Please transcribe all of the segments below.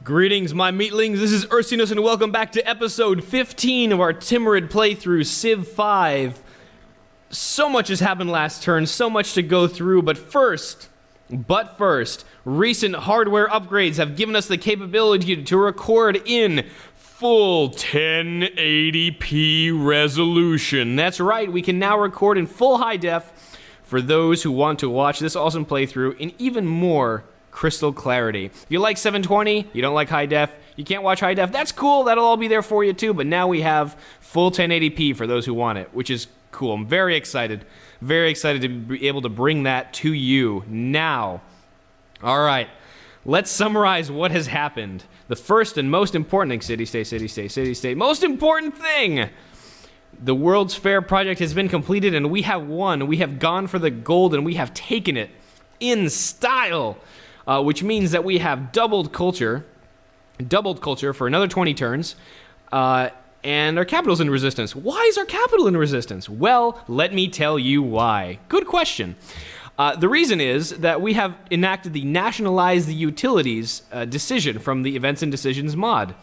Greetings, my meatlings. This is Ursinus, and welcome back to episode 15 of our Timurid playthrough, Civ 5. So much has happened last turn, so much to go through, but first, recent hardware upgrades have given us the capability to record in full 1080p resolution. That's right, we can now record in full high def for those who want to watch this awesome playthrough in even more crystal clarity. If you like 720, you don't like high def, you can't watch high def, that's cool, that'll all be there for you too, but now we have full 1080p for those who want it, which is cool. I'm very excited to be able to bring that to you now. Alright, let's summarize what has happened. The first and most important thing, city-state, most important thing! The World's Fair project has been completed and we have won. We have gone for the gold and we have taken it in style. Which means that we have doubled culture for another 20 turns, and our capital's in resistance. Why is our capital in resistance? Well, let me tell you why. Good question. The reason is that we have enacted the Nationalize the Utilities decision from the Events and Decisions mod,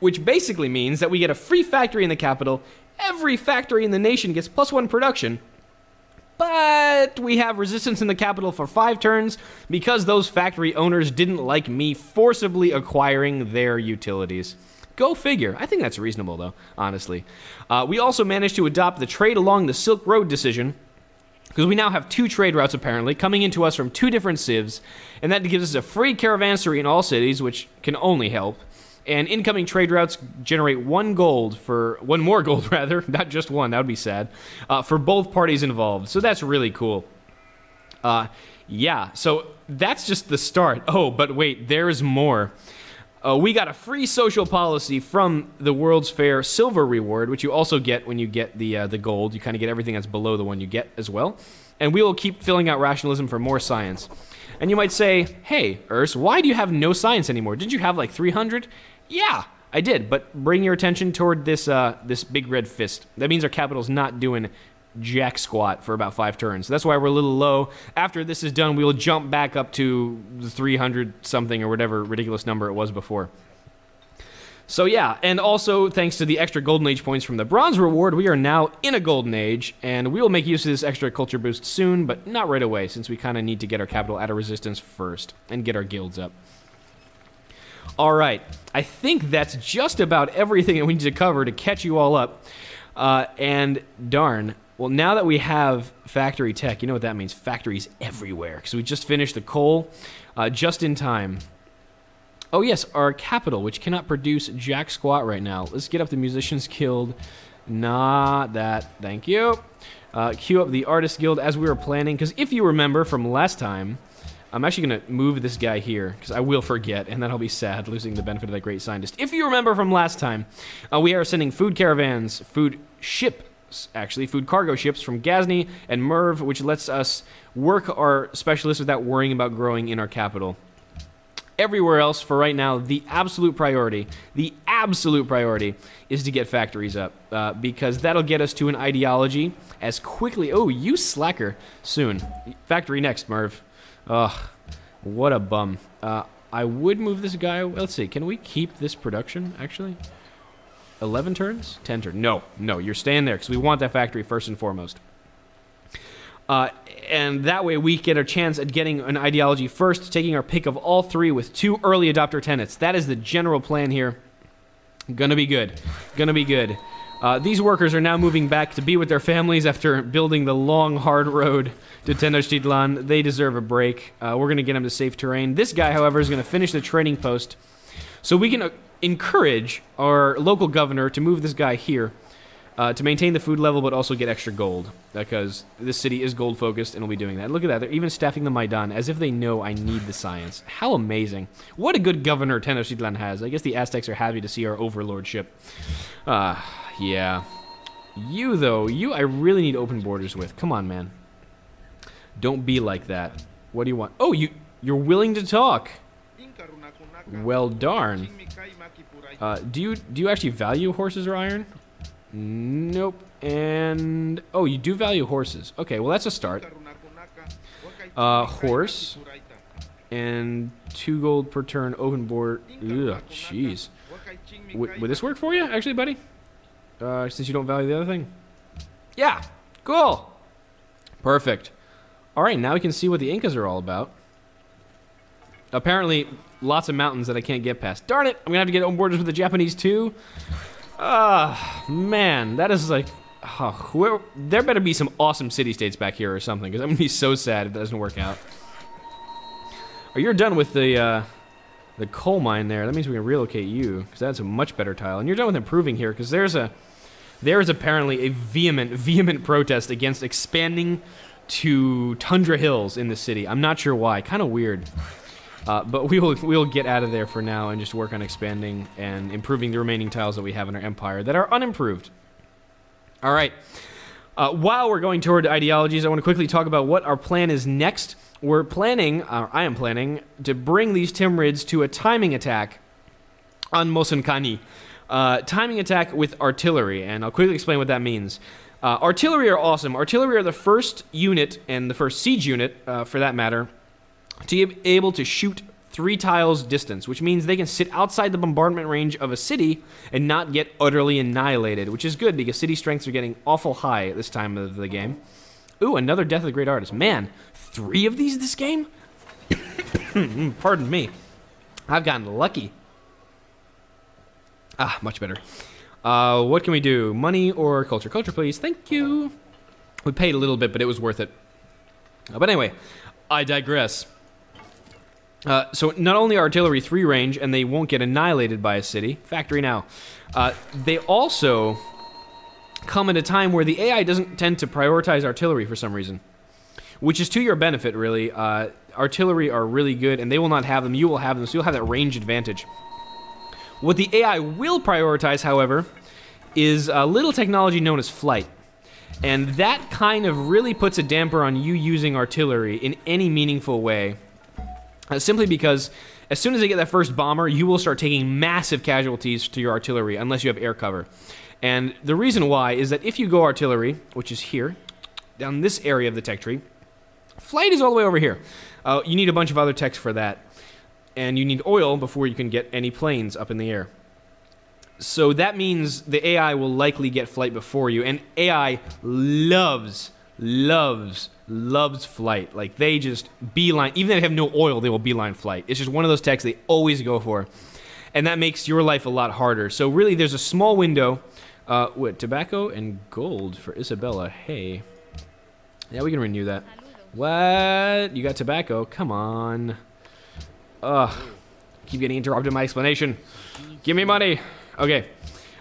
which basically means that we get a free factory in the capital, every factory in the nation gets +1 production, but we have resistance in the capital for 5 turns because those factory owners didn't like me forcibly acquiring their utilities. Go figure. I think that's reasonable, though, honestly. We also managed to adopt the Trade Along the Silk Road decision, because we now have 2 trade routes, apparently, coming into us from 2 different civs, and that gives us a free caravanserai in all cities, which can only help. And incoming trade routes generate one more gold, not just one, that would be sad, for both parties involved. So that's really cool. Yeah, so that's just the start. Oh, but wait, there's more. We got a free social policy from the World's Fair Silver Reward, which you also get when you get the gold. You kind of get everything that's below the one you get as well. And we will keep filling out rationalism for more science. And you might say, hey, Urs, why do you have no science anymore? Didn't you have like 300? Yeah, I did, but bring your attention toward this this big red fist. That means our capital's not doing jack squat for about 5 turns. So that's why we're a little low. After this is done, we will jump back up to the 300 something or whatever ridiculous number it was before. So yeah, and also thanks to the extra Golden Age points from the Bronze Reward, we are now in a Golden Age, and we will make use of this extra culture boost soon, but not right away, since we kind of need to get our capital out of resistance first, and get our guilds up. Alright, I think that's just about everything that we need to cover to catch you all up. And darn, well now that we have factory tech, you know what that means, factories everywhere, because we just finished the coal, just in time. Oh yes, our capital, which cannot produce jack squat right now. Let's get up the Musicians Guild. Not that, thank you. Queue up the Artist Guild as we were planning, because if you remember from last time, I'm actually going to move this guy here, because I will forget, and then I'll be sad, losing the benefit of that great scientist. If you remember from last time, we are sending food caravans, food cargo ships from Ghazni and Merv, which lets us work our specialists without worrying about growing in our capital. Everywhere else, for right now, the absolute priority is to get factories up, because that'll get us to an ideology as quickly, oh, you slacker, soon. Factory next, Merv. Ugh, what a bum. I would move this guy, let's see, can we keep this production, actually? 11 turns? 10 turns? No, you're staying there, because we want that factory first and foremost. And that way we get a chance at getting an ideology first, taking our pick of all 3 with 2 early adopter tenets. That is the general plan here. Gonna be good. These workers are now moving back to be with their families after building the long, hard road to Tenochtitlan. They deserve a break. We're gonna get them to safe terrain. This guy, however, is gonna finish the trading post, so we can encourage our local governor to move this guy here. To maintain the food level, but also get extra gold, because this city is gold focused and will be doing that. Look at that, they're even staffing the Maidan as if they know I need the science. How amazing. What a good governor Tenochtitlan has. I guess the Aztecs are happy to see our overlordship. Yeah. You, though, I really need open borders with. Come on, man. Don't be like that. What do you want? Oh, you're willing to talk. Well, darn. Do you actually value horses or iron? Nope. And oh, you do value horses. Okay, well that's a start. Horse. And 2 gold per turn, open board. Ugh, jeez. Would this work for you, actually, buddy? Since you don't value the other thing? Yeah, cool. Perfect. All right, now we can see what the Incas are all about. Apparently, lots of mountains that I can't get past. Darn it, I'm gonna have to get on borders with the Japanese too. Ah, man, that is like, there better be some awesome city-states back here or something, because I'm gonna be so sad if that doesn't work out. Oh, you're done with the coal mine there. That means we can relocate you, because that's a much better tile. And you're done with improving here, because there is apparently a vehement protest against expanding to Tundra Hills in the city. I'm not sure why. Kind of weird. But we will get out of there for now and just work on expanding and improving the remaining tiles that we have in our empire that are unimproved. All right. While we're going toward ideologies, I want to quickly talk about what our plan is next. We're planning, I am planning, to bring these Timurids to a timing attack on Mosunkani. Timing attack with artillery, and I'll quickly explain what that means. Artillery are awesome. Artillery are the first unit, and the first siege unit, for that matter, to be able to shoot 3 tiles distance, which means they can sit outside the bombardment range of a city and not get utterly annihilated, which is good because city strengths are getting awful high at this time of the game. Ooh, another Death of the Great Artist. Man, 3 of these this game? Pardon me. I've gotten lucky. Ah, much better. What can we do? Money or culture? Culture, please. Thank you. We paid a little bit, but it was worth it. But anyway, I digress. So not only are artillery 3 range, and they won't get annihilated by a city. Factory now. They also come at a time where the AI doesn't tend to prioritize artillery for some reason, which is to your benefit, really. Artillery are really good, and they will not have them. You will have them, so you'll have that range advantage. What the AI will prioritize, however, is a little technology known as flight. And that kind of really puts a damper on you using artillery in any meaningful way. Simply because as soon as they get that first bomber, you will start taking massive casualties to your artillery unless you have air cover. And the reason why is that if you go artillery, which is here, down this area of the tech tree, flight is all the way over here. You need a bunch of other techs for that. And you need oil before you can get any planes up in the air. So that means the AI will likely get flight before you. And AI loves flight. Like, they just beeline, even if they have no oil, they will beeline flight. It's just one of those techs they always go for. And that makes your life a lot harder. So really, there's a small window. What, tobacco and gold for Isabella. Hey. Yeah, we can renew that. What? You got tobacco? Come on. Ugh. Keep getting interrupted in my explanation. Give me money. Okay.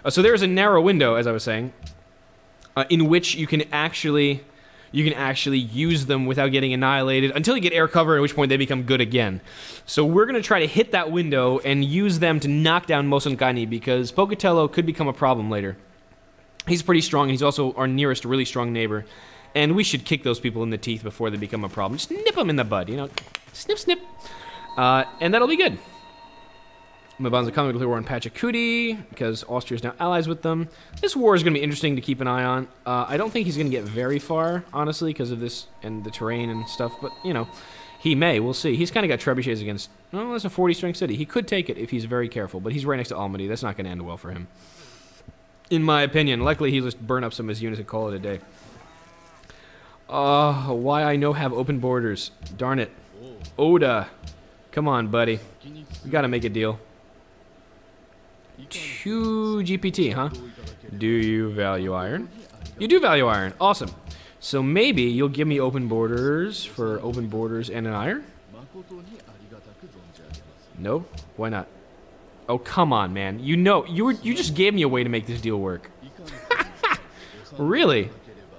So there's a narrow window, as I was saying, in which you can actually use them without getting annihilated until you get air cover, at which point they become good again. So we're going to try to hit that window and use them to knock down Mosunkani, because Pocatello could become a problem later. He's pretty strong. He's also our nearest really strong neighbor. And we should kick those people in the teeth before they become a problem. Just nip them in the bud, you know. Snip, snip. And that'll be good. Mabans are coming to declare war on Pachacuti, because Austria is now allies with them. This war is going to be interesting to keep an eye on. I don't think he's going to get very far, honestly, because of this and the terrain and stuff. But, you know, he may. We'll see. He's kind of got trebuchets against... Oh, that's a 40-strength city. He could take it if he's very careful, but he's right next to Almaty. That's not going to end well for him, in my opinion. Luckily, he'll just burn up some of his units and call it a day. Why I no have open borders. Darn it. Oda. Come on, buddy. We got to make a deal. 2 GPT, huh? Do you value iron? You do value iron. Awesome. So maybe you'll give me open borders for open borders and an iron? No? Why not? Oh, come on, man. You know, you just gave me a way to make this deal work. Really?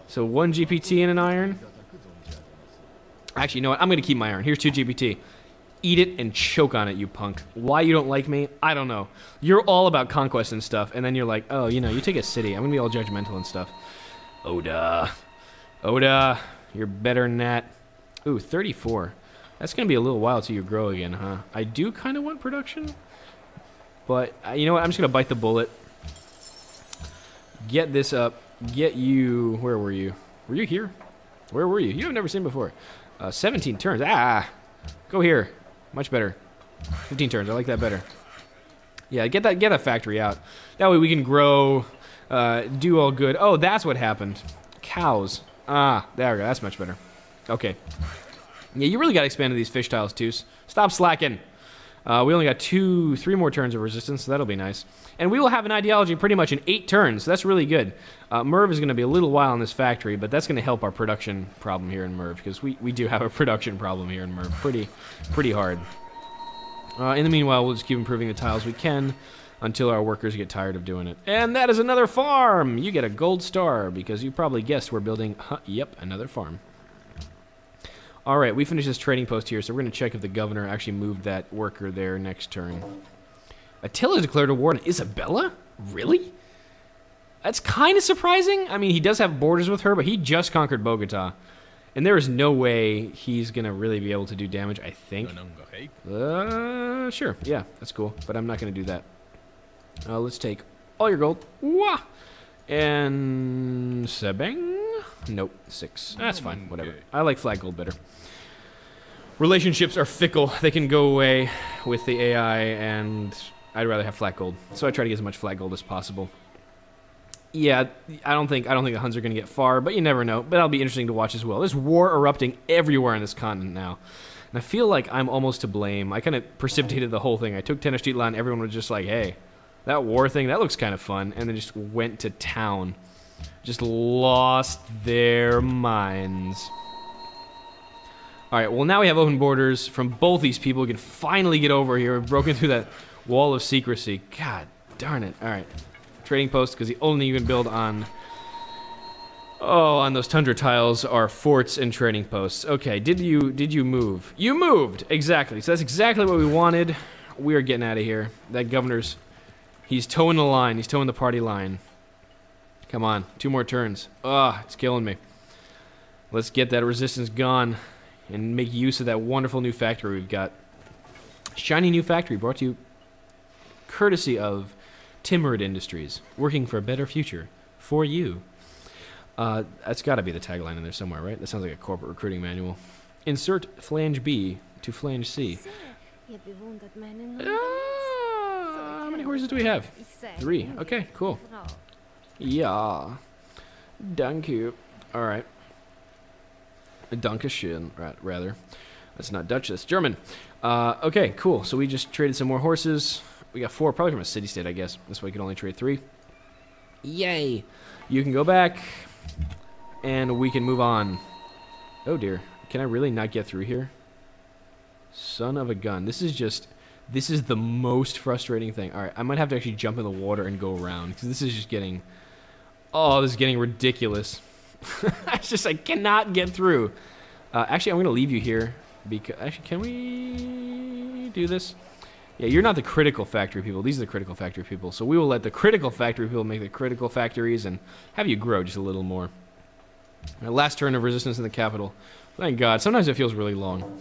So 1 GPT and an iron? Actually, you know what? I'm going to keep my iron. Here's 2 GPT. Eat it and choke on it, you punk. Why you don't like me? I don't know. You're all about conquest and stuff, and then you're like, oh, you know, you take a city. I'm going to be all judgmental and stuff. Oda. Oda. You're better than that. Ooh, 34. That's going to be a little while till you grow again, huh? I do kind of want production, but you know what? I'm just going to bite the bullet. Get this up. Get you... Where were you? Were you here? Where were you? You have never seen before. 17 turns. Ah! Go here. Much better. 15 turns. I like that better. Yeah, get that factory out. That way we can grow, do all good. Oh, that's what happened. Cows. Ah, there we go. That's much better. Okay. Yeah, you really got to expand to these fish tiles, too. Stop slacking. We only got 3 more turns of resistance, so that'll be nice. And we will have an ideology pretty much in 8 turns, so that's really good. Merv is going to be a little while in this factory, but that's going to help our production problem here in Merv, because we do have a production problem here in Merv. Pretty hard. In the meanwhile, we'll just keep improving the tiles we can until our workers get tired of doing it. And that is another farm! You get a gold star, because you probably guessed we're building, yep, another farm. Alright, we finished this trading post here, so we're going to check if the governor actually moved that worker there next turn. Attila declared a war on Isabella? Really? That's kind of surprising. I mean, he does have borders with her, but he just conquered Bogota. And there is no way he's going to really be able to do damage, I think. Sure, yeah, that's cool. But I'm not going to do that. Let's take all your gold. Wah! And... Sebeng? Nope, 6. That's fine, whatever. I like flat gold better. Relationships are fickle. They can go away with the AI, and I'd rather have flat gold. So I try to get as much flat gold as possible. Yeah, I don't think the Huns are going to get far, but you never know. But that'll be interesting to watch as well. There's war erupting everywhere on this continent now. And I feel like I'm almost to blame. I kind of precipitated the whole thing. I took Tenochtitlan, everyone was just like, hey, that war thing, that looks kind of fun. And then just went to town. Just lost their minds. Alright, well now we have open borders from both these people. We can finally get over here. We've broken through that wall of secrecy. God darn it. Alright. Trading post, because the only thing you can build on those tundra tiles are forts and trading posts. Okay, did you move? You moved! Exactly. So that's exactly what we wanted. We are getting out of here. That governor's, he's towing the line. He's towing the party line. Come on, 2 more turns. It's killing me. Let's get that resistance gone and make use of that wonderful new factory we've got. Shiny new factory brought to you courtesy of Timurid Industries, working for a better future for you. That's got to be the tagline in there somewhere, right? That sounds like a corporate recruiting manual. Insert flange B to flange C. How many horses do we have? 3. Okay, cool. Yeah. Thank you. Alright. Dankeschön, rather. That's not Dutch, that's German. Okay, cool. So we just traded some more horses. We got 4, probably from a city-state, I guess. This way we can only trade 3. Yay! You can go back, and we can move on. Oh dear. Can I really not get through here? Son of a gun. This is the most frustrating thing. Alright, I might have to actually jump in the water and go around, because this is just getting... Oh, this is getting ridiculous. It's just, I cannot get through. Actually, I'm going to leave you here, because... Actually, can we do this? Yeah, you're not the critical factory people. These are the critical factory people. So we will let the critical factory people make the critical factories and have you grow just a little more. Last turn of resistance in the capital. Thank God. Sometimes it feels really long.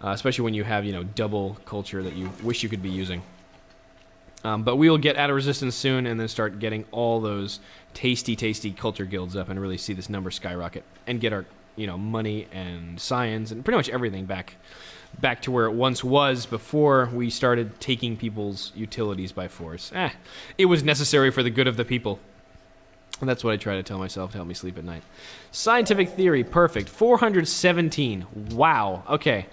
Especially when you have, double culture that you wish you could be using. But we will get out of resistance soon and then start getting all those tasty, tasty culture guilds up and really see this number skyrocket. And get our, money and science and pretty much everything back to where it once was before we started taking people's utilities by force. It was necessary for the good of the people. And that's what I try to tell myself to help me sleep at night. Scientific theory, perfect. 417. Wow. Okay.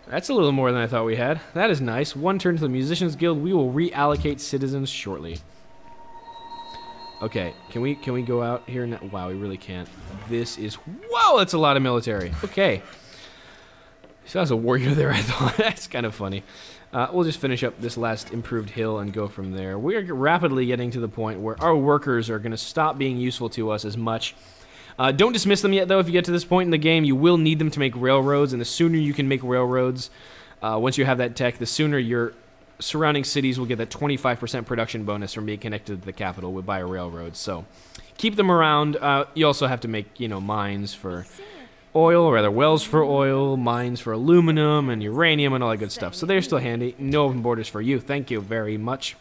That's a little more than I thought we had. That is nice. 1 turn to the Musicians Guild. We will reallocate citizens shortly. Okay, can we go out here now? Wow, we really can't. This is... Whoa, that's a lot of military. Okay. So that was a warrior there, I thought. That's kind of funny. We'll just finish up this last improved hill and go from there. We're rapidly getting to the point where our workers are going to stop being useful to us as much. Don't dismiss them yet, though. If you get to this point in the game, you will need them to make railroads, and the sooner you can make railroads, once you have that tech, the sooner your surrounding cities will get that 25% production bonus from being connected to the capital by a railroad. So keep them around. You also have to make, mines for oil, or rather wells for oil, mines for aluminum and uranium and all that good stuff. So they're still handy. No open borders for you. Thank you very much.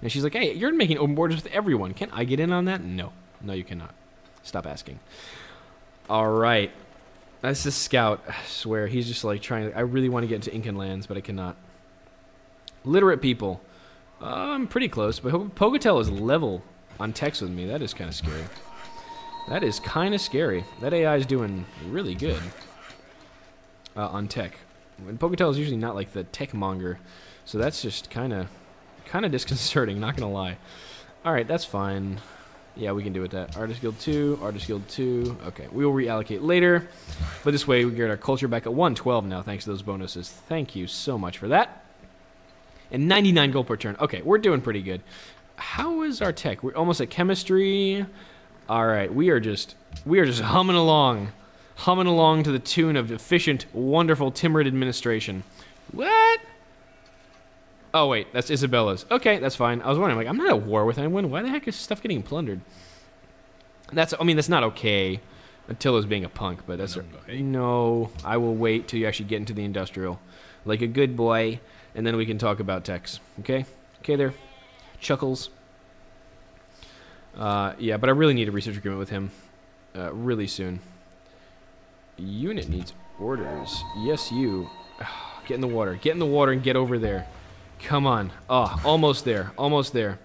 And she's like, hey, you're making open borders with everyone. Can I get in on that? No. No, you cannot. Stop asking. All right. That's the scout. I swear, he's just like trying. I really want to get into Incan lands, but I cannot. Literate people. I'm pretty close, but Pocatello is level on text with me. That is kind of scary. That is kind of scary. That AI is doing really good on tech. And Pocatello is usually not like the tech monger, so that's just kind of disconcerting. Not gonna lie. All right, that's fine. Yeah, we can do with that. Artist Guild 2, Artist Guild 2. Okay, we will reallocate later. But this way, we get our culture back at 112 now, thanks to those bonuses. Thank you so much for that. And 99 gold per turn. Okay, we're doing pretty good. How is our tech? We're almost at chemistry. All right, we are just humming along. Humming along to the tune of efficient, wonderful Timurid administration. What? Oh, wait, that's Isabella's. Okay, that's fine. I was wondering, like, I'm not at war with anyone. Why the heck is stuff getting plundered? I mean, that's not okay. Attila's being a punk, but that's... No, I will wait till you actually get into the industrial. Like a good boy, and then we can talk about techs. Okay? Okay there. Chuckles. Yeah, but I really need a research agreement with him. Really soon. Unit needs orders. Yes, you. Get in the water. Get in the water and get over there. Come on. Oh, almost there. Almost there.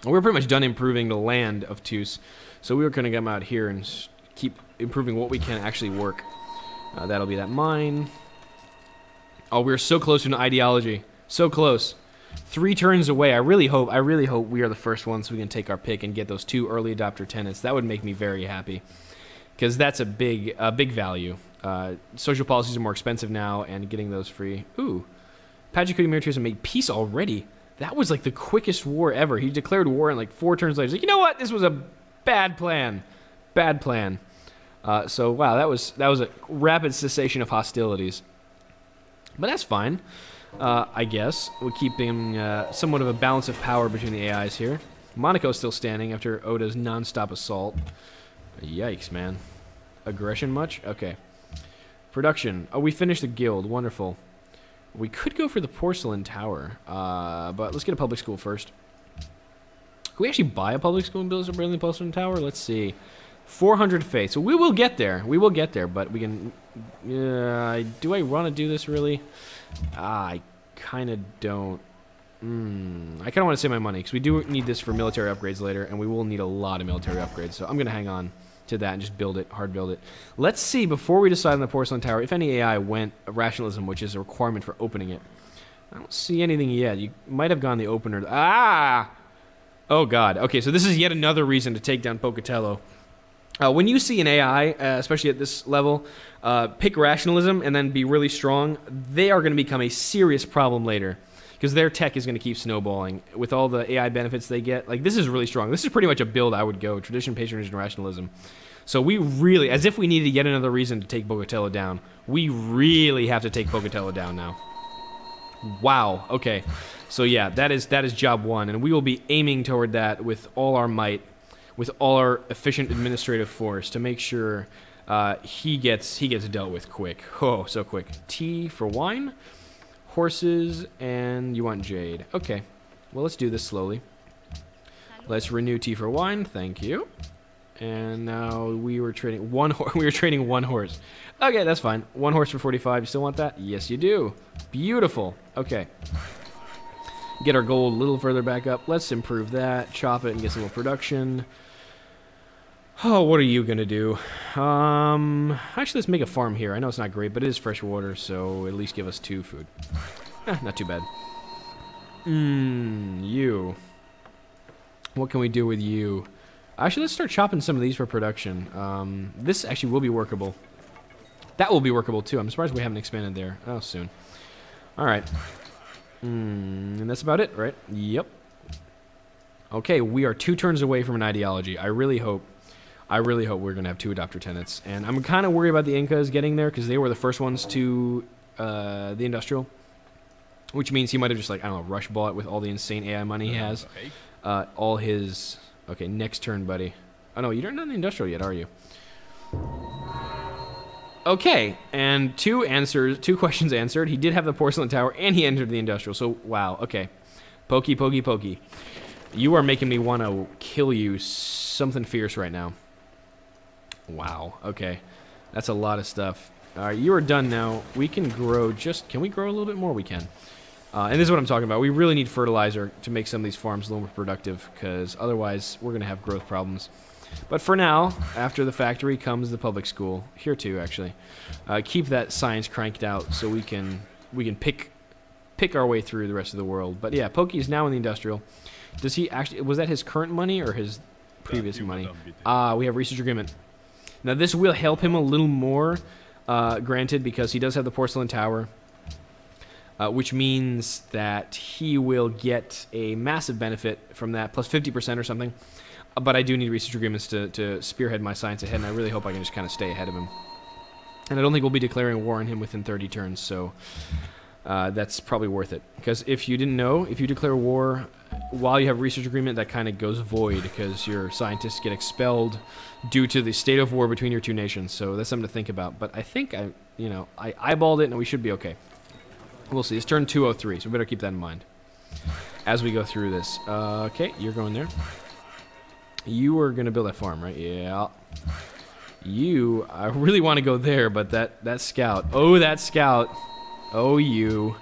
We're pretty much done improving the land of Tus, so we were going to come out here and keep improving what we can actually work. That'll be that mine. Oh, we're so close to an ideology. So close. 3 turns away. I really hope we are the first ones so we can take our pick and get those 2 early adopter tenants. That would make me very happy, because that's a big value. Social policies are more expensive now, and getting those free. Ooh. Pajikuti militarism made peace already. That was like the quickest war ever. He declared war and like 4 turns later. He's like, you know what? This was a bad plan. Bad plan. So wow, that was a rapid cessation of hostilities. But that's fine. I guess we're keeping somewhat of a balance of power between the AIs here. Monaco's still standing after Oda's non-stop assault. Yikes, man. Aggression much? Okay. Production. Oh, we finished the guild. Wonderful. We could go for the porcelain tower, but let's get a public school first. Can we actually buy a public school and build a brilliant porcelain tower? Let's see. 400 faith. So we will get there. We will get there, but we can... do I want to do this, really? I kind of don't. I kind of want to save my money, because we do need this for military upgrades later, and we will need a lot of military upgrades, so I'm going to hang on to that and just build it, hard build it. Let's see, before we decide on the porcelain tower, if any AI went rationalism, which is a requirement for opening it. I don't see anything yet. You might have gone the opener. Ah! Oh, God. Okay, so this is yet another reason to take down Pocatello. When you see an AI, especially at this level, pick rationalism and then be really strong, they are going to become a serious problem later, because their tech is going to keep snowballing with all the AI benefits they get. Like, this is really strong. This is pretty much a build I would go: tradition, patronage, and rationalism. So we really, as if we needed yet another reason to take Pocatello down, we really have to take Pocatello down now. Wow. Okay. So yeah, that is job 1, and we will be aiming toward that with all our might, with all our efficient administrative force, to make sure he gets dealt with quick. Oh, so quick. Tea for wine, horses, and you want jade. Okay. Well, let's do this slowly. Let's renew tea for wine. Thank you. And now we were trading one horse. Okay, that's fine. 1 horse for 45. You still want that? Yes, you do. Beautiful. Okay. Get our gold a little further back up. Let's improve that. Chop it and get some more production. Oh, what are you gonna do? Actually, let's make a farm here. I know it's not great, but it is fresh water, so at least give us 2 food. Not too bad. You. What can we do with you? Actually, let's start chopping some of these for production. This actually will be workable. That will be workable, too. I'm surprised we haven't expanded there. Oh, soon. All right. And that's about it, right? Yep. Okay, we are 2 turns away from an ideology. I really hope we're going to have 2 adopter tenants. And I'm kind of worried about the Incas getting there, because they were the first ones to the industrial. Which means he might have just, like, I don't know, rush bought with all the insane AI money he has. All his... Okay, next turn, buddy. Oh, no, you're not in the industrial yet, are you? Okay, and 2 questions answered. He did have the porcelain tower, and he entered the industrial. So, wow, okay. Pokey, pokey, pokey. You are making me want to kill you something fierce right now. Wow, okay. That's a lot of stuff. All right, you are done now. We can grow just... Can we grow a little bit more? We can. And this is what I'm talking about. We really need fertilizer to make some of these farms a little more productive, because otherwise we're going to have growth problems. But for now, after the factory comes the public school. Here too, actually. Keep that science cranked out so we can pick our way through the rest of the world. But yeah, Pokey is now in the industrial. Does he actually... Was that his current money or his previous money? We have research agreement. Now this will help him a little more, granted, because he does have the porcelain tower. Which means that he will get a massive benefit from that, plus 50% or something. But I do need research agreements to spearhead my science ahead, and I really hope I can just kind of stay ahead of him. And I don't think we'll be declaring war on him within 30 turns, so that's probably worth it. Because if you didn't know, if you declare war while you have research agreement, that kind of goes void, because your scientists get expelled due to the state of war between your two nations. So that's something to think about. But I think I eyeballed it, and we should be okay. We'll see. It's turn 203, so we better keep that in mind as we go through this. Okay, you're going there. You are going to build that farm, right? Yeah. I really want to go there, but that scout. Oh, that scout. Oh, you.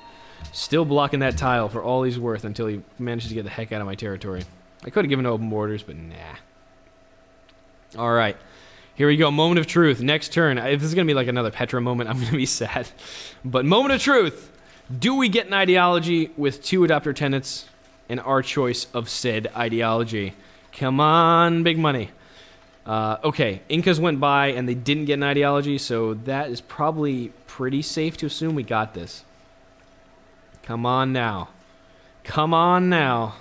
Still blocking that tile for all he's worth until he manages to get the heck out of my territory. I could have given open borders, but nah. All right. Here we go. Moment of truth. Next turn. If this is going to be like another Petra moment, I'm going to be sad. But moment of truth. Do we get an ideology with 2 adopter tenets and our choice of said ideology? Come on, big money. Okay, Incas went by and they didn't get an ideology, so that is probably pretty safe to assume we got this. Come on now. Come on now.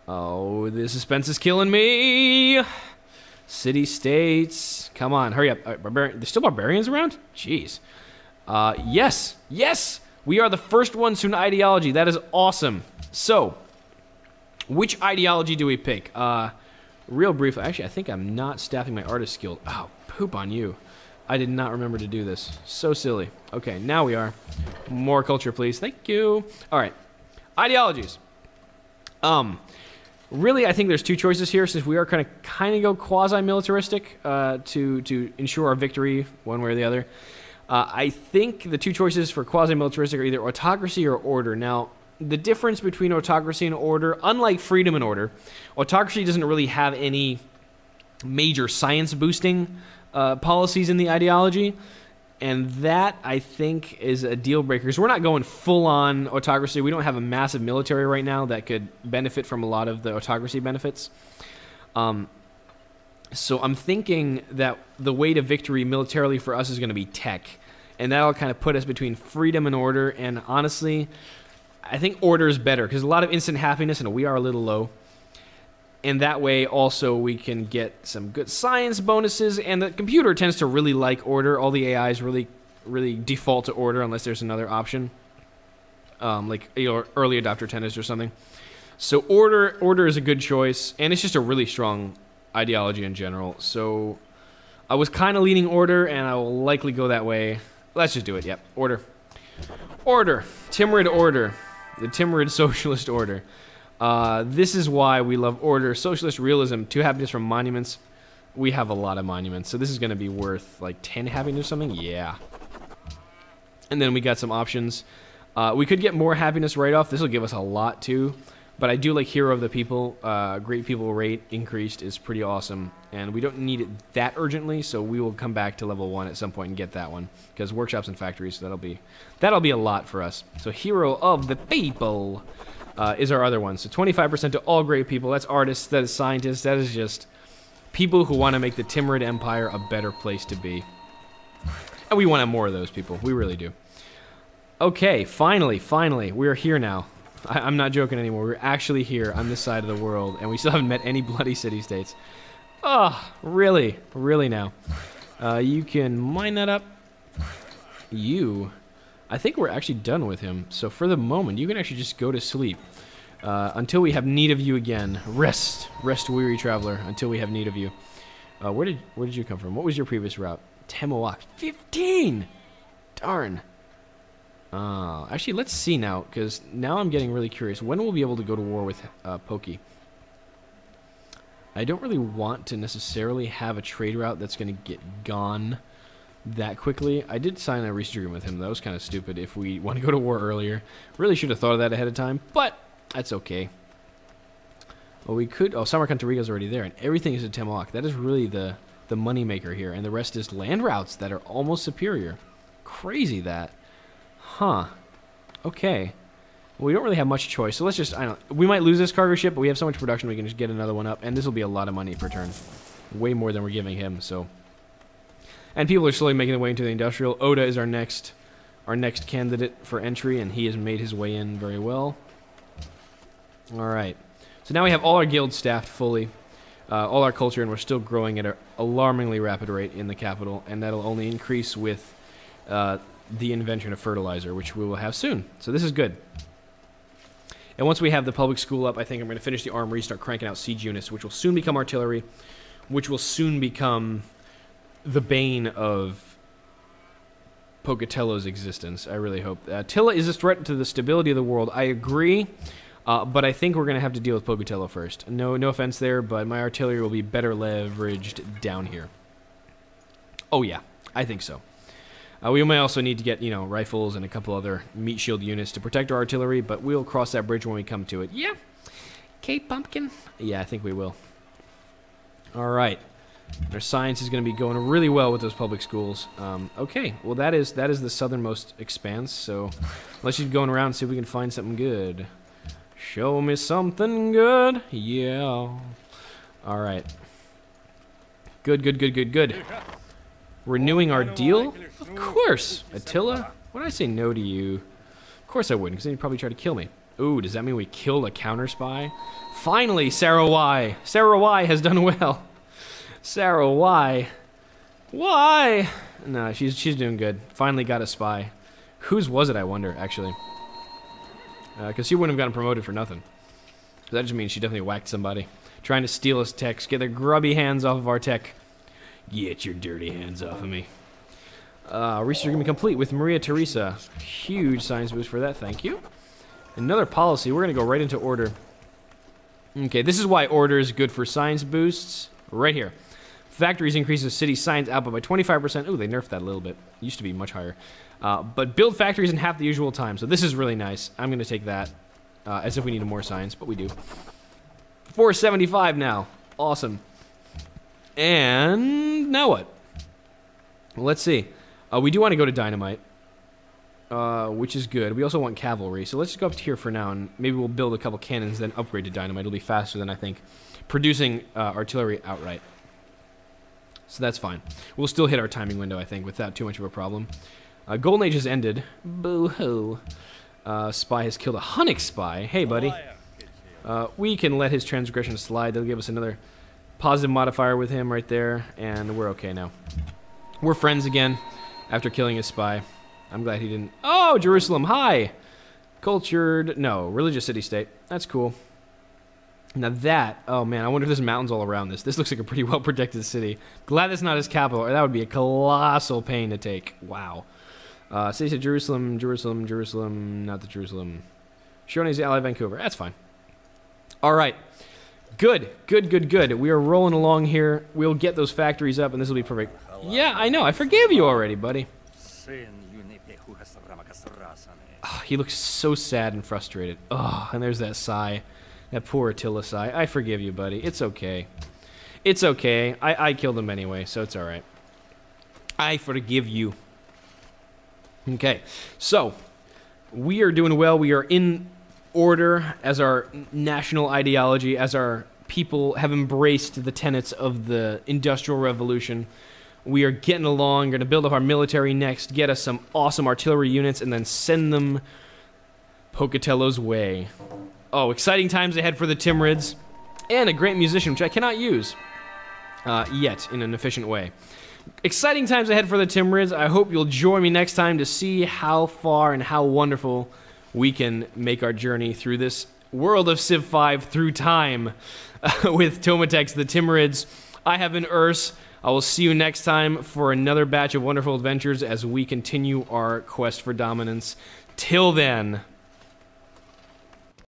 Oh, the suspense is killing me. City-states. Come on, hurry up. There's still barbarians around? Jeez. Yes. Yes! We are the first ones to an ideology. That is awesome. So, which ideology do we pick? Real briefly, actually, I think I'm not staffing my artist guild. Oh, poop on you. I did not remember to do this. So silly. Okay, now we are. More culture, please. Thank you. All right. Ideologies. Really, I think there's 2 choices here, since we are kind of go quasi-militaristic to ensure our victory one way or the other. I think the 2 choices for quasi-militaristic are either autocracy or order. Now, the difference between autocracy and order, unlike freedom and order, autocracy doesn't really have any major science-boosting policies in the ideology, and that, I think, is a deal-breaker. Because we're not going full-on autocracy. We don't have a massive military right now that could benefit from a lot of the autocracy benefits. So I'm thinking that the way to victory militarily for us is going to be tech. And that'll kind of put us between freedom and order. And honestly, I think order is better, because a lot of instant happiness, and we are a little low. And that way also we can get some good science bonuses. And the computer tends to really like order. All the AIs really default to order unless there's another option. Like early adopter tennis or something. So order is a good choice. And it's just a really strong ideology in general. So I was kind of leaning order, and I will likely go that way. Let's just do it. Yep, order. Order. Timurid order. The Timurid socialist order. This is why we love order. Socialist realism. 2 happiness from monuments. We have a lot of monuments, so this is going to be worth like 10 happiness or something. Yeah. And then we got some options. We could get more happiness right off. This will give us a lot too. But I do like Hero of the People. Great People rate increased is pretty awesome. And we don't need it that urgently, so we will come back to level 1 at some point and get that one. Because workshops and factories, so that'll be a lot for us. So Hero of the People is our other one. So 25% to all great people. That's artists, that is scientists, that is just people who want to make the Timurid Empire a better place to be. And we want to have more of those people. We really do. Okay, finally, we're here now. I'm not joking anymore. We're actually here on this side of the world, and we still haven't met any bloody city-states. Oh, really? Really now? You can mine that up. I think we're actually done with him. So for the moment, you can actually just go to sleep. Until we have need of you again. Rest, weary traveler, until we have need of you. Where did you come from? What was your previous route? Temawak. 15! Darn. Actually, let's see now, because now I'm getting really curious. When will we be able to go to war with Pokey? I don't really want to necessarily have a trade route that's going to get gone that quickly. I did sign a research agreement with him. That was kind of stupid if we want to go to war earlier. Really should have thought of that ahead of time, but that's okay. Well, we could... Oh, Samarkand Tariga's already there, and everything is a Temok. That is really the money maker here, and the rest is land routes that are almost superior. Crazy that. Huh. Okay. Well, we don't really have much choice, so let's just... I don't know. We might lose this cargo ship, but we have so much production we can just get another one up, and this will be a lot of money per turn. Way more than we're giving him, so... And people are slowly making their way into the industrial. Oda is our next candidate for entry, and he has made his way in very well. Alright. So now we have all our guilds staffed fully. All our culture, and we're still growing at an alarmingly rapid rate in the capital, and that'll only increase with the invention of fertilizer, which we will have soon. So this is good. And once we have the public school up, I think I'm going to finish the armory, start cranking out siege units, which will soon become artillery, which will soon become the bane of Pocatello's existence. I really hope. Tilla is a threat to the stability of the world. I agree, but I think we're going to have to deal with Pocatello first. No offense there, but my artillery will be better leveraged down here. Oh yeah, I think so. We may also need to get, you know, rifles and a couple other meat shield units to protect our artillery, but we'll cross that bridge when we come to it. Yeah. Okay, Pumpkin? Yeah, I think we will. All right. Our science is going to be going really well with those public schools. Okay, well that is the southernmost expanse, so let's just go around and see if we can find something good. Show me something good. Yeah. All right. Good. Renewing our deal? Of course. Attila? Why did I say no to you? Of course I wouldn't, because then you'd probably try to kill me. Ooh, does that mean we killed a counter spy? Finally, Sarah Y. Sarah Y has done well. Sarah Y. Why? No, she's doing good. Finally got a spy. Whose was it, I wonder, actually? Because she wouldn't have gotten promoted for nothing. That just means she definitely whacked somebody. Trying to steal us techs. Get their grubby hands off of our tech. Get your dirty hands off of me. Research agreement complete with Maria Teresa. Huge science boost for that, thank you. Another policy. We're going to go right into order. Okay, this is why order is good for science boosts. Right here. Factories increases city science output by 25%. Ooh, they nerfed that a little bit. It used to be much higher. But build factories in half the usual time. So this is really nice. I'm going to take that as if we needed more science, but we do. 475 now. Awesome. And now what? Well, let's see. We do want to go to dynamite, which is good. We also want cavalry. So let's just go up to here for now, and maybe we'll build a couple cannons, then upgrade to dynamite. It'll be faster than, I think, producing artillery outright. So that's fine. We'll still hit our timing window, I think, without too much of a problem. Golden Age has ended. Boo-hoo. Spy has killed a Hunnic spy. Hey, buddy. We can let his transgression slide. That'll give us another positive modifier with him right there, and we're okay now. We're friends again after killing his spy. I'm glad he didn't... Oh, Jerusalem, hi! Cultured... No, religious city-state. That's cool. Now that... Oh, man, I wonder if there's mountains all around this. This looks like a pretty well-protected city. Glad that's not his capital, or that would be a colossal pain to take. Wow. City said Jerusalem, not the Jerusalem. Shoney's ally Vancouver. That's fine. All right. Good. We are rolling along here. We'll get those factories up, and this will be perfect. Yeah, I know. I forgave you already, buddy. Oh, he looks so sad and frustrated. Oh, and there's that sigh. That poor Attila sigh. I forgive you, buddy. It's okay. It's okay. I killed him anyway, so it's all right. I forgive you. Okay, so we are doing well. We are in order as our national ideology, as our people have embraced the tenets of the Industrial Revolution. We are getting along. We're going to build up our military next, get us some awesome artillery units, and then send them Pocatello's way. Oh, exciting times ahead for the Timurids, and a great musician, which I cannot use yet in an efficient way. Exciting times ahead for the Timurids. I hope you'll join me next time to see how far and how wonderful we can make our journey through this world of Civ 5 through time with Tomatek's The Timurids. I have been Urs. I will see you next time for another batch of wonderful adventures as we continue our quest for dominance. Till then...